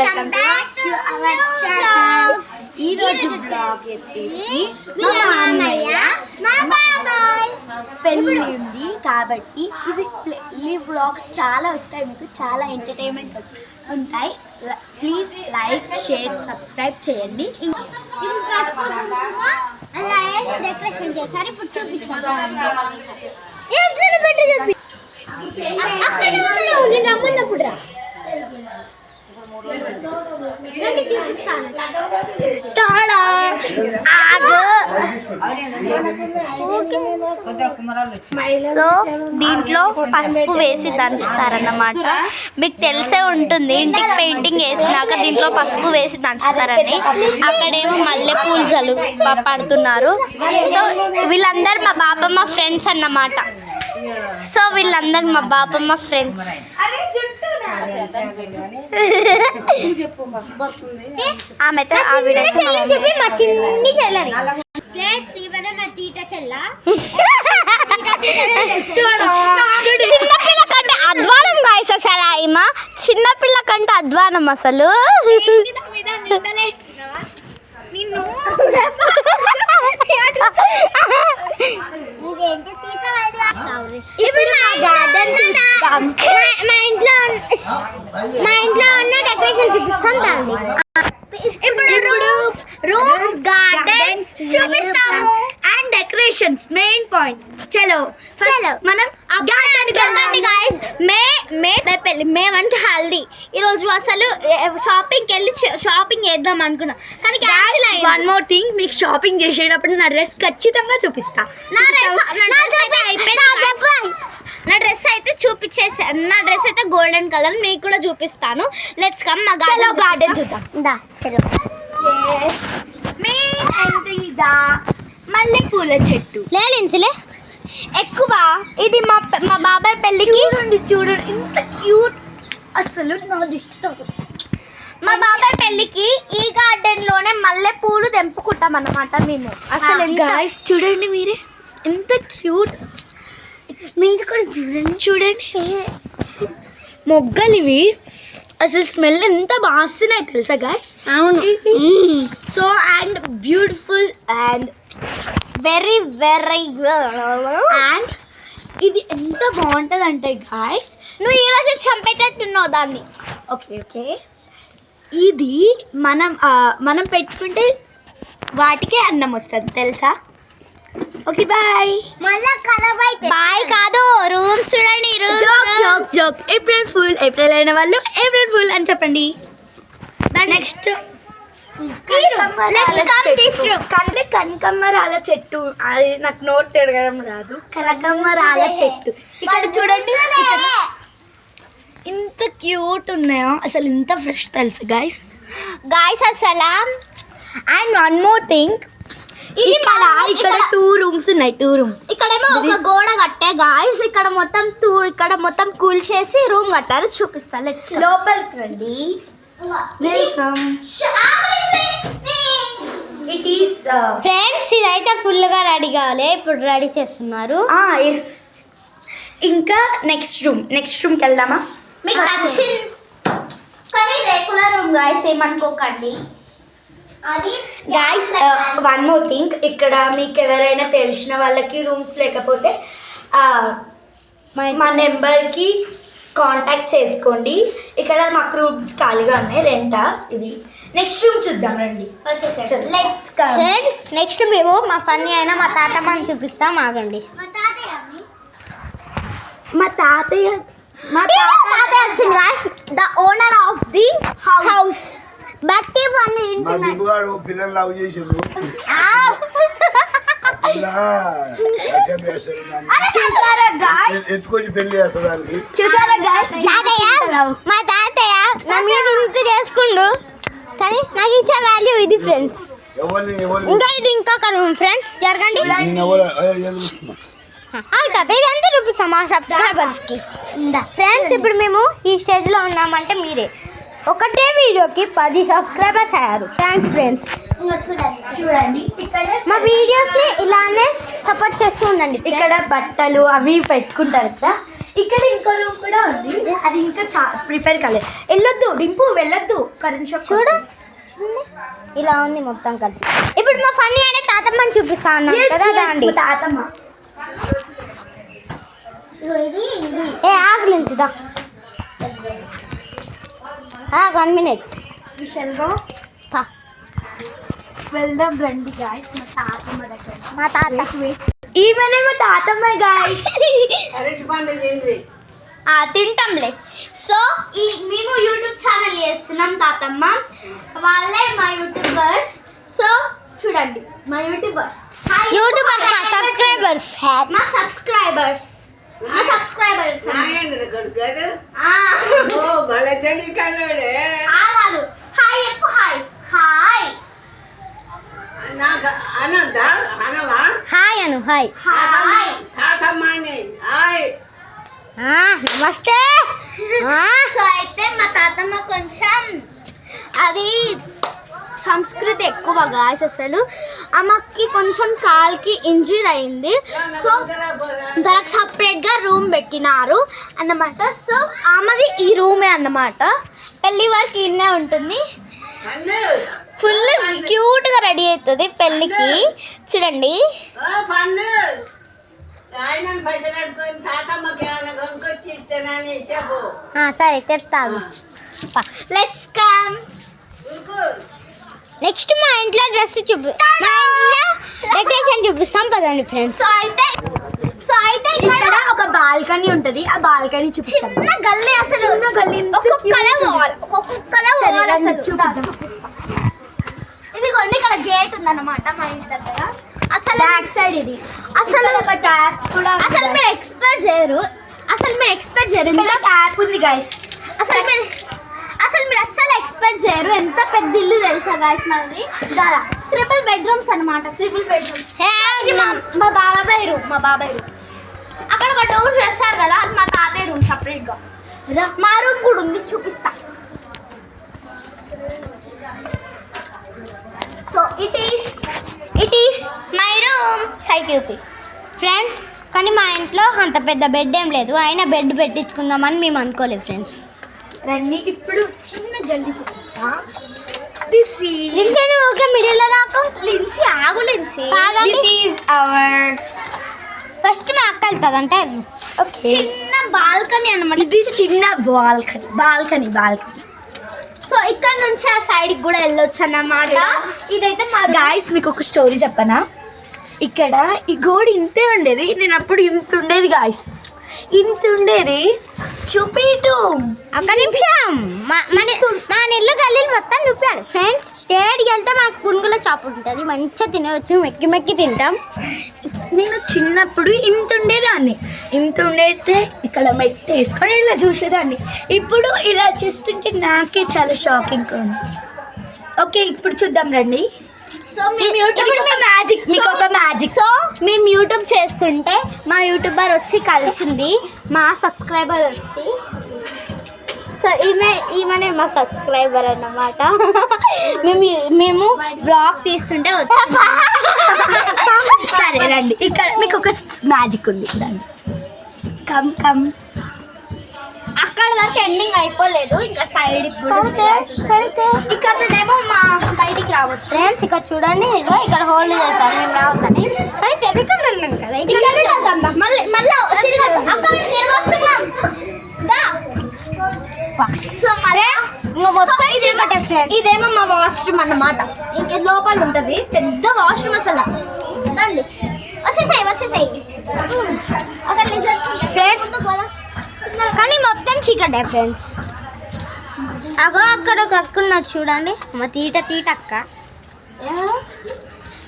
Welcome back to our channel. ఈ రోజు blog వచ్చేసి మా మామయ్య మా బాబాయ్ పెళ్లి ఉంది కాబట్టి ఈ బ్లాగ్స్ చాలా వస్తాయి, మీకు చాలా ఎంటర్టైన్మెంట్ ఉంటాయి. ప్లీజ్ లైక్, షేర్, సబ్స్క్రైబ్ చేయండి. డెకరేషన్ చేశారు, ఇప్పుడు చూపిస్తాను. రమ్మన్నప్పుడు రా సో దీంట్లో పసుపు వేసి దంచుతారన్నమాట. మీకు తెలిసే ఉంటుంది, ఇంటికి పెయింటింగ్ వేసినాక దీంట్లో పసుపు వేసి దంచుతారని. అక్కడేమో మల్లెపూలు జలు పడుతున్నారు. సో వీళ్ళందరూ మా బాబమ్మ ఫ్రెండ్స్ అన్నమాట. సో వీళ్ళందరూ మా బాబమ్మ ఫ్రెండ్స్. ఆమె చెప్పి మా చిన్ని చెల్లని చిన్నపిల్ల కంటే అధ్వానం గాయస్. అసలు ఈమె చిన్నపిల్ల కంటే అధ్వానం అసలు. ఇప్పుడు మా ఇంట్లో ఉన్న డెకరేషన్ చూపిస్తాం. దాన్ని ఇప్పుడు రూమ్స్, గార్డెన్స్ చూపిస్తాము అండ్ డెకరేషన్స్ మెయిన్ పాయింట్. చలో మనం గైస్. మే పెళ్ళి, మే అంటే హల్దీ. ఈరోజు అసలు షాపింగ్కి వెళ్ళి షాపింగ్ చేద్దాం అనుకున్నాం, కానీ వన్ మోర్ థింగ్, మీకు షాపింగ్ చేసేటప్పుడు నా డ్రెస్ ఖచ్చితంగా చూపిస్తా. నా డ్రెస్ అయితే చూపించేసా. నా డ్రెస్ అయితే గోల్డెన్ కలర్, మీకు కూడా చూపిస్తాను. లెట్స్ కమ్ మా గార్డెన్ చూద్దాం. మల్లెపూల చెట్టు లేలే ఎక్కువ. ఇది మా బాబాయ్ పెళ్ళికి చూడండి ఇంత క్యూట్. అసలు నా ఇష్టం. మా బాబాయ్ పెళ్ళికి ఈ గార్డెన్ లోనే మల్లె పూలు తెంపుకుంటాం అన్నమాట మేము. అసలు చూడండి మీరే ఎంత క్యూట్. మీరు కూడా చూడండి మొగ్గలు ఇవి. అసలు స్మెల్ ఎంత బాగా వస్తున్నాయి తెలుసా గాయ్స్. అవును. So and beautiful and very and ఇది ఎంత బాగుంటుంది అంటే గాయ్స్, నువ్వు ఈరోజు చంపేటట్టున్నావు దాన్ని. ఓకే ఇది మనం పెట్టుకుంటే వాటికే అన్నం వస్తుంది తెలుసా. Okay bye. మళ్ళా ఖరాబ్ అయితే బాయ్ కాదు. రూమ్స్ చూడండి. జోక్ ఏప్రిల్ అయిన వాళ్ళు ఏప్రిల్ ఫుల్ అని చెప్పండి. నెక్స్ట్ కనకమ్మరాల చెట్టు. అది నాకు నోట్ తిరగడం రాదు. కనకమ్మరాల చెట్టు ఇక్కడ చూడండి. ఇంత క్యూట్ ఉన్నాయో అసలు, ఇంత ఫ్రెష్ తెలుసు గాయస్ అసలు. అండ్ వన్ మోర్ థింగ్, ఇక్కడ 2 rooms ఉన్నాయి. 2 rooms. ఇక్కడేమో ఒక గోడ కట్టే గాయస్. ఇక్కడ మొత్తం కూల్ చేసి రూమ్ కట్టారు. చూపిస్తాను. లోపలికి రండి. వెల్కమ్. ఇట్ ఈస్ ఫ్రెండ్స్, ఇదైతే ఫుల్ గా రెడీ కావాలి. ఇప్పుడు రెడీ చేస్తున్నారు. ఎస్. ఇంకా నెక్స్ట్ రూమ్కి వెళ్దామా? మీకు నచ్చింది కానీ రెగ్యులర్ రూమ్ గాయస్, ఏమనుకోకండి. గాయస్ వన్ మోర్ థింగ్, ఇక్కడ మీకు ఎవరైనా తెలిసిన వాళ్ళకి రూమ్స్ లేకపోతే మా నెంబర్కి కాంటాక్ట్ చేసుకోండి. ఇక్కడ మాకు రూమ్స్ ఖాళీగా ఉన్నాయి, రెంటా ఇవి. నెక్స్ట్ రూమ్ చూద్దాం రండి. ఫ్రెండ్స్, నెక్స్ట్ మేము మా ఫన్నీ అయినా మా తాతమ్మని చూపిస్తాం. ఆగండి. మా తాతయ్య వచ్చింది guys, the owner of the house. బట్టి పన్ను పిల్లలు లవ్ చేసారు. ఎత్తుకొచ్చి పెళ్లి చేస్తారు. మా తాతయ్య నా మీద ఇంత చేసుకుండు, కానీ నాకు ఇచ్చే వాల్యూ ఇది ఫ్రెండ్స్. ఇంకొక రూమ్ ఫ్రెండ్స్. జరగండి. తాతయ్య ఎంత రూపీస్ మా సబ్స్క్రైబర్స్కి. ఫ్రెండ్స్, ఇప్పుడు మేము ఈ స్టేజ్లో ఉన్నామంటే మీరే. ఒకటే వీడియోకి 10 సబ్స్క్రైబర్స్ అయ్యారు. Thanks friends. చూడండి మా వీడియోస్ని ఇలానే సపోర్ట్ చేస్తూ ఉండండి. ఇక్కడ బట్టలు అవి పెట్టుకుంటారు కదా. ఇక్కడ ఇంకో రూమ్ కూడా ఉంది, అది ఇంకా ప్రిపేర్ కాలేదు. వెళ్ళొద్దు డింపు, వెళ్ళొద్దు. కరెంట్ షాక్ చూడు ఇలా ఉంది మొత్తం కలిసి. ఇప్పుడు మా ఫన్నీ అనే తాతమ్మని చూపిస్తా అన్నాం కదా, దాండి తాతమ్మ. ఏ ఆగలేదా 1 minute వెళ్దాం రండి గాయస్ మా తాతమ్మ దగ్గర. మా తాత ఈమెనే మా తాతమ్మ గాయస్. తింటాంలే. సో మేము యూట్యూబ్ ఛానల్ చేస్తున్నాం తాతమ్మ, వాళ్ళే మా యూట్యూబర్స్. సో చూడండి మా యూట్యూబర్స్ మా సబ్స్క్రైబర్స్ హాయ్ చెప్పు. హాయ్ హాయ్ అను. హాయ్ నమస్తే. సో అయితే మా తాతమ్మ కొంచెం అది సంస్కృతి ఎక్కువ గాయస్. అసలు ఆమెకి కొంచెం కాల్కి ఇంజూరీ అయింది. సో తనకు సపరేట్గా రూమ్ పెట్టినారు అన్నమాట. సో ఆమెది ఈ రూమే అన్నమాట. పెళ్ళి వరకు ఇన్నే ఉంటుంది. ఫుల్ క్యూట్గా రెడీ అవుతుంది పెళ్ళికి. చూడండి సరే తెస్తాను. Let's come. నెక్స్ట్ మా ఇంట్లో డ్రెస్ డెకరేషన్ చూపిస్తాం పదండి ఫ్రెండ్స్. సో అయితే ఇక్కడ ఒక బాల్కనీ ఉంటది, ఆ బాల్కనీ చూపిస్తాం. చిన్న గల్లీ, అసలు ఇదిగోండి ఇక్కడ గేట్ ఉందన్నమాట మా ఇంటి దగ్గర. అసలు బ్యాక్ సైడ్ ఇది. అసలు ఒక ట్యాప్ కూడా. అసలు మీరు ఎక్స్పెక్ట్ చేయరు. ఇంత ట్యాప్ ఉంది గైస్. అసలు మీరు అస్సలు ఎక్స్పెక్ట్ చేయరు ఎంత పెద్ద ఇల్లు తెలుసా గాయస్ మాది. దాదా 3 bedrooms అన్నమాట. 3 bedrooms. ఇది మా బాబాయ్ రూమ్. అక్కడ ఒక డోర్ చేస్తారు కదా, అది మా తాతయ్య రూమ్ సపరేట్గా. మా రూమ్ కూడా ఉంది, చూపిస్తా. So it is my room. Side చూపి ఫ్రెండ్స్. కానీ మా ఇంట్లో అంత పెద్ద బెడ్ ఏం లేదు, అయినా బెడ్ పెట్టించుకుందామని మేము అనుకోలేదు ఫ్రెండ్స్. రండి ఇప్పుడు చిన్న గల్లీ చూపిస్తా. ఓకే మిడిల్ నాకు లిన్సీ ఆగు. లిన్సీ ఫస్ట్ మా అక్క వెళ్తుంది అంటే చిన్న బాల్కనీ అన్నమాట. ఇది చిన్న బాల్కనీ. సో ఇక్కడ నుంచి ఆ సైడ్కి కూడా వెళ్ళొచ్చు అన్నమాట. ఇదైతే మా గాయస్ మీకు ఒక స్టోరీ చెప్పనా. ఇక్కడ ఈ గోడ ఇంతే ఉండేది, నేను అప్పుడు ఇంత ఉండేది గాయస్, ఇంత ఉండేది. చూపిటు ఒక్క నిమిషం. మా ఇల్లు గల్లీలు మొత్తం చూపించాలి ఫ్రెండ్స్. స్టేట్కి వెళ్తే మాకు పునుగుల షాప్ ఉంటుంది, మంచిగా తినవచ్చు, మెక్కి తింటాం. నేను చిన్నప్పుడు ఇంత ఉండేదాన్ని, ఇంత ఉండేస్తే ఇక్కడ మెట్టి వేసుకొని ఇలా చూసేదాన్ని. ఇప్పుడు ఇలా చూస్తుంటే నాకే చాలా షాకింగ్ ఉంది. ఓకే ఇప్పుడు చూద్దాం రండి. సో మేము యూట్యూబ్ చేస్తుంటే మా యూట్యూబర్ వచ్చి కలిసింది, మా సబ్స్క్రైబర్ వచ్చి. సో ఈమెనే మా సబ్స్క్రైబర్ అన్నమాట. మేము బ్లాగ్ తీస్తుంటే సరే రండి, ఇక్కడ మీకు ఒక మ్యాజిక్ ఉంది. రండి కమ్ అక్కడ వరకు ఎండింగ్ అయిపోలేదు, ఇంకా సైడ్ ఇక్కడేమో మా బయటికి రావచ్చు ఫ్రెండ్స్. ఇక్కడ చూడండి, ఇగో ఇక్కడ హోల్డ్ చేశారు, మేము రావద్దని. కానీ ఇక్కడ వెళ్ళాం కదా, మళ్ళీ తిరిగి వస్తున్నాం. సో ఇదేమో మా వాష్రూమ్ అన్నమాట. ఇంక లోపల ఉంటుంది పెద్ద వాష్రూమ్. అసలు రండి, వచ్చేసాయి ఫ్రెండ్స్. కానీ మొత్తం చీకటే ఫ్రెండ్స్. అగో అక్కడ ఒక అక్క ఉన్నది చూడండి, మా తీట అక్క.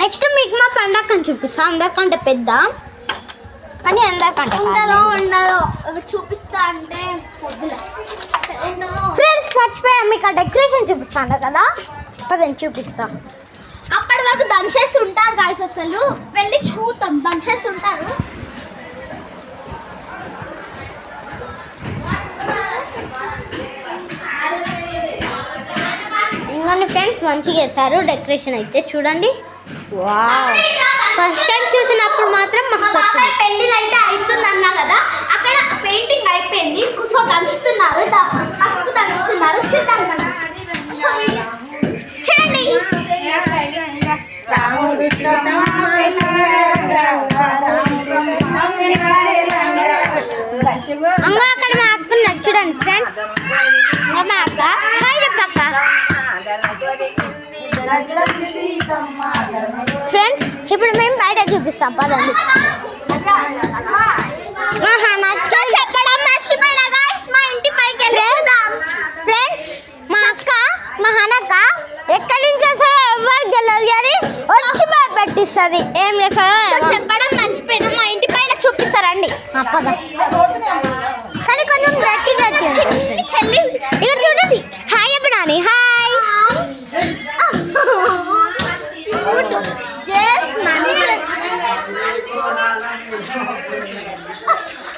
నెక్స్ట్ మీకు మా పండక్కని చూపిస్తా, అందరికంటే పెద్ద. కానీ అందరికంటే ఉండదు చూపిస్తా అంటే ఫ్రెండ్స్ మర్చిపోయా, మీకు ఆ డెకరేషన్ చూపిస్తాను కదా, అదని చూపిస్తా. అప్పటి వరకు దంచేసి ఉంటారు గాయస్, అసలు వెళ్ళి చూద్దాం. దంచేసి ఉంటారు. ఇంకొన్ని ఫ్రెండ్స్ మంచిగా చేశారు డెకరేషన్ అయితే చూడండి. వావ్ ఫస్ట్ టైం చూసినప్పుడు మాత్రం మస్తు వచ్చింది. పెళ్ళిళ్ళు అయితే అవుతుందన్నా కదా, అక్కడ పెయింటింగ్ అయిపోయింది. సో దంచుతున్నారు, పసుపు దంచుతున్నారు. చూద్దాం కదా. సో చూడండి. అమ్మ అక్కడ మా అక్క చూడండి ఫ్రెండ్స్. మా అక్క హాయ్ చెప్పక్క. ఫ్రెండ్స్ ఇప్పుడు మేము బయట చూపిస్తాం పదండి. చెప్పడం మర్చిపోయినా గాయ్స్, మా ఇంటి పైకి వెళ్దాం. ఫ్రెండ్స్ మా అక్క మా హనక్క ఎక్కడి నుంచి వస్తాయో ఎవరికి తెలియదు కానీ వచ్చి పెట్టిస్తుంది. ఏం చేస్తారో చెప్పడం మర్చిపోయినా, మా ఇంటి పైన చూపిస్తారండి. కానీ కొంచెం గట్టిగా చెల్లి ఇక్కడ చూడండి. హాయ్ చెప్పడాని. హాయ్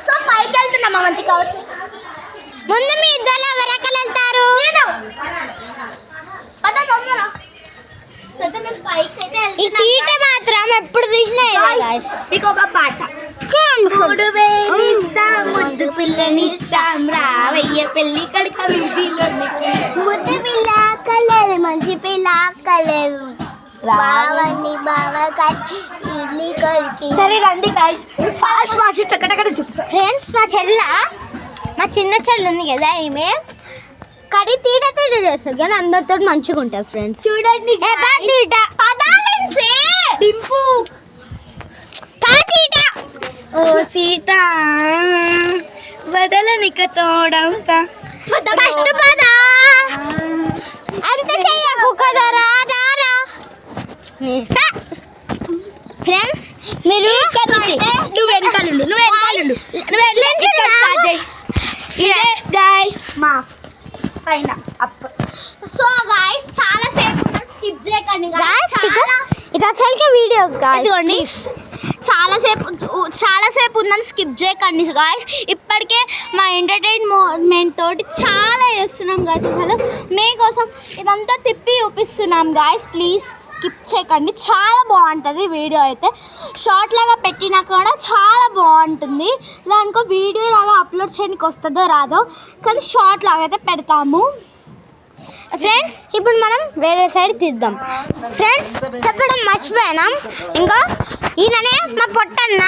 సో పైకి వెళ్తున్నాం అవంతి కావచ్చు. ముందు మీ ఇద్దరు ఎవరెక్కడ వెళ్తారు? ఈ చీట మాత్రం ఎప్పుడు చూసినా మీకు ఒక పాట. మూడు వేలిస్తాం ముద్దు పిల్లనిస్తాం రావయ్య పెళ్లి కడక ముద్దు పిల్ల అక్కలేదు, మంచి పిల్ల అక్కలేదు, బావని బావ ఇడ్లీ కొడుకు. సరే రండి గాయ్స్, ఫాస్ట్ ఫాస్ట్ చక్కడక్కడ చూపిస్తాం. ఫ్రెండ్స్ మా చిన్న చెల్లి ఉంది కదా, ఈమె కడి తీట చేస్తుంది కానీ అందరితో మంచిగా ఉంటుంది. ఫ్రెండ్స్ చూడండి ఓ సీత వదలనిక తోడవుతా ఫస్ట్ పద అంత చెయ్యకు కదా రాదారా. ఫ్రెండ్స్ మీరు నువ్వు వెనకాలండు గాయ్స్ మా పైన అప్. సో గాయ్స్ చాలా సేపు స్కిప్ చేయకండి గాయ్స్. ఇది అసలుకే వీడియో గాయ్స్, చాలా సేపు ఉందని స్కిప్ చేయకండి గాయ్స్. ఇప్పటికే మా ఎంటర్టైన్మెంట్ తోటి చాలా చేస్తున్నాం గాయ్స్. అసలు మీకోసం ఇదంతా తిప్పి చూపిస్తున్నాం గాయ్స్. ప్లీజ్ స్కిప్ చేయకండి, చాలా బాగుంటుంది వీడియో. అయితే షార్ట్ లాగా పెట్టినా కూడా చాలా బాగుంటుంది. ఇలా అనుకో వీడియో లాగా అప్లోడ్ చేయడానికి వస్తుందో రాదో, కానీ షార్ట్ లాగా అయితే పెడతాము. ఫ్రెండ్స్ ఇప్పుడు మనం వేరే సైడ్ తీద్దాం. ఫ్రెండ్స్ చెప్పడం మర్చిపోయినాం, ఇంకా ఈయననే మా పొట్టన్న.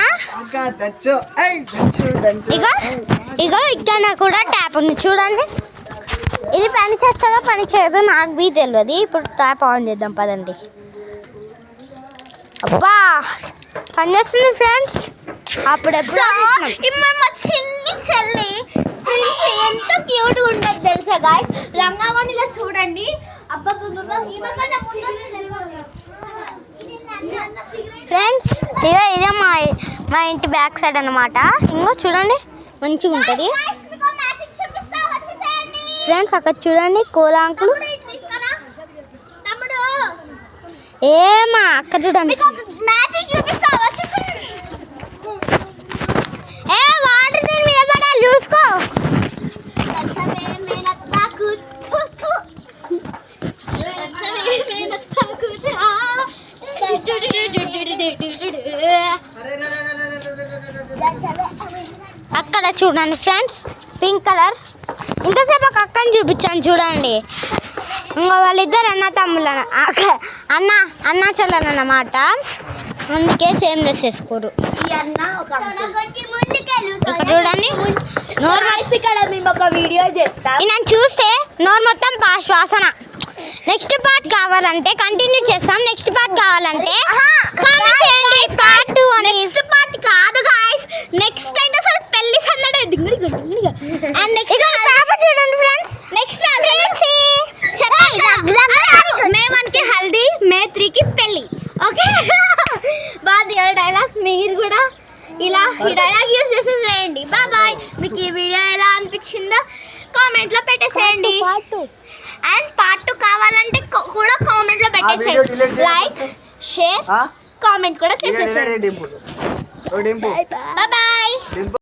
ఇగో ఇక్కడ కూడా ట్యాప్ ఉంది చూడండి. ఇది పని చేస్తుందో పని చేయదో నాకు బీ తెలియదు. ఇప్పుడు ట్యాప్ ఆన్ చేద్దాం పదండి. అబ్బా పని చేస్తుంది ఫ్రెండ్స్. అప్పుడెప్పుడు మా చిన్ని చెల్లి ఎంత క్యూట్ ఉంటుంది తెలుసా గాయ్స్. లంగావణిలో చూడండి. ఫ్రెండ్స్ ఇదే మా ఇంటి బ్యాక్ సైడ్ అన్నమాట. ఇంకో చూడండి మంచిగా ఉంటుంది. ఫ్రెండ్స్ అక్కడ చూడండి కోలాంకులు. ఏమా అక్కడ చూడండి. ఏ వాటర్ దీని మీద పడాలి చూసుకో. అక్కడ చూడండి ఫ్రెండ్స్ పింక్ కలర్. ఇంతసేపు ఒక అక్కని చూపించాను చూడండి. ఇంకా వాళ్ళిద్దరు అన్న తమ్ముళ్ళ అన్న చెల్లెలు అన్నమాట. అందుకే సేమ్ డ్రెస్ వేసుకోరు. చూడండి ఇక్కడ మేము ఒక వీడియో చేస్తాం. నన్ను చూస్తే నోరు మొత్తం శ్వాసన. నెక్స్ట్ పార్ట్ కావాలంటే కంటిన్యూ చేస్తాం. నెక్స్ట్ పార్ట్ కావాలంటే కామెంట్ చేయండి. పార్ట్ 2 అని. నెక్స్ట్ పార్ట్ కాదు గాయ్స్, నెక్స్ట్ అయితే అసలు పెళ్లి సందడి. అండ్ నెక్స్ట్ చూడండి ఫ్రెండ్స్. నెక్స్ట్ మే 1కి హల్దీ, మే 3కి పెళ్లి. ఓకే బాగా డైలాగ్ మీరు కూడా ఇలా ఈ డైలాగ్ యూజ్ చేసేసేయండి. బాయ్. మీకు ఈ వీడియో ఎలా అనిపించిందో కామెంట్లో పెట్టేసేయండి. అండ్ పార్ట్ 2 కావాలంటే కూడా కామెంట్లో పెట్టేసేయండి. లైక్ షేర్ కామెంట్ కూడా చేసేసేయండి. బాయ్.